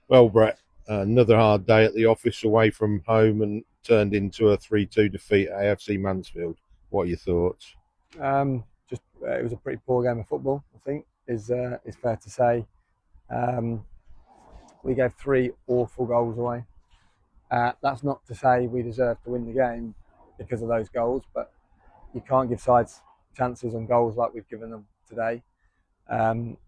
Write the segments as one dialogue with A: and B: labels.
A: Well, Brett, another hard day at the office away from home and turned into a 3-2 defeat at AFC Mansfield. What are your thoughts?
B: Just it was a pretty poor game of football. I think is fair to say. Um, we gave three awful goals away. That's not to say we deserve to win the game because of those goals, but you can't give sides chances on goals like we've given them today. Um,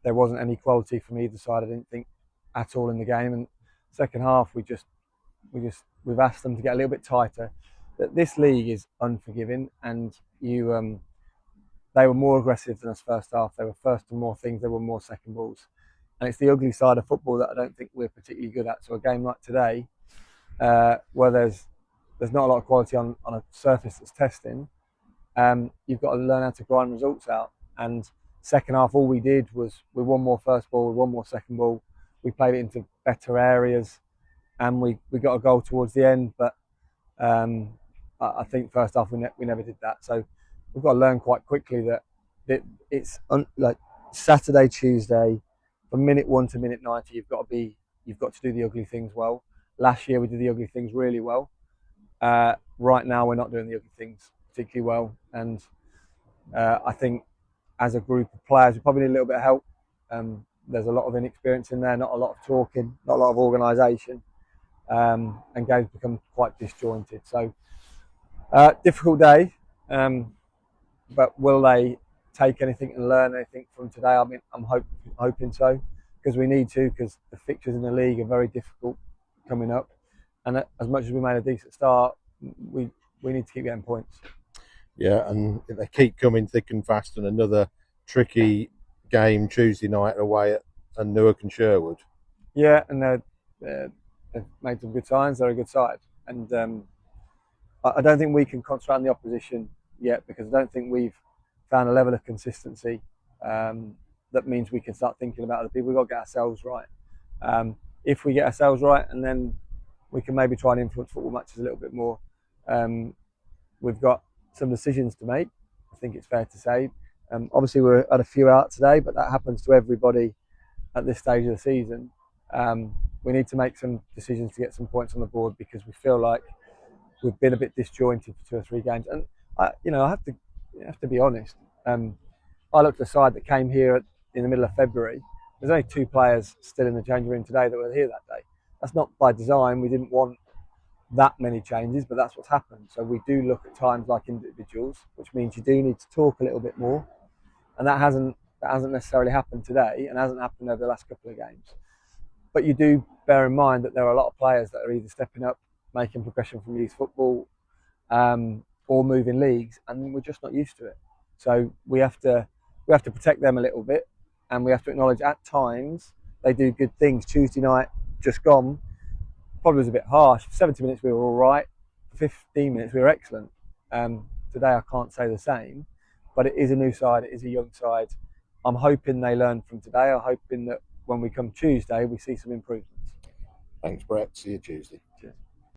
B: there wasn't any quality from either side. I didn't think at all in the game. And second half, we've asked them to get a little bit tighter. That this league is unforgiving, and they were more aggressive than us first half. They were first on more things. They were more second balls, and it's the ugly side of football that I don't think we're particularly good at. So a game like today, where there's not a lot of quality on a surface that's testing, you've got to learn how to grind results out. And second half, all we did was we won more first ball, we won more second ball. We played it into better areas, and we got a goal towards the end. But I think first half we never did that. So we've got to learn quite quickly that it's like Saturday, Tuesday, from minute 1 to minute 90, you've got to do the ugly things well. Last year we did the ugly things really well. Right now we're not doing the ugly things particularly well, and I think as a group of players we probably need a little bit of help. There's a lot of inexperience in there, not a lot of talking, not a lot of organisation, and games become quite disjointed. So difficult day, but will they take anything and learn anything from today? I mean, hoping so, because we need to, because the fixtures in the league are very difficult coming up, and as much as we made a decent start, we we need to keep getting points.
A: Yeah, and they keep coming thick and fast, and another tricky game Tuesday night away at Newark and Sherwood.
B: Yeah, and they've made some good signs. They're a good side, and I don't think we can concentrate on the opposition yet because I don't think we've found a level of consistency that means we can start thinking about other people. We've got to get ourselves right. If we get ourselves right, and then we can maybe try and influence football matches a little bit more. Um, we've got some decisions to make. I think it's fair to say. Obviously, we're at a few out today, but that happens to everybody at this stage of the season. We need to make some decisions to get some points on the board because we feel like we've been a bit disjointed for 2 or 3 games. And I have to be honest. I looked at a side that came here in the middle of February. There's only 2 players still in the changing room today that were here that day. That's not by design. We didn't want that many changes, but that's what's happened. So we do look at times like individuals, which means you do need to talk a little bit more, and that hasn't necessarily happened today, and hasn't happened over the last couple of games. But you do bear in mind that there are a lot of players that are either stepping up, making progression from youth football, or moving leagues, and we're just not used to it. So we have to protect them a little bit, and we have to acknowledge at times they do good things. Tuesday night just gone probably was a bit harsh. For 70 minutes we were all right. For 15 minutes we were excellent. Today I can't say the same, but it is a new side. It is a young side. I'm hoping they learn from today. I'm hoping that when we come Tuesday we see some improvements.
A: Thanks, Brett. See you Tuesday.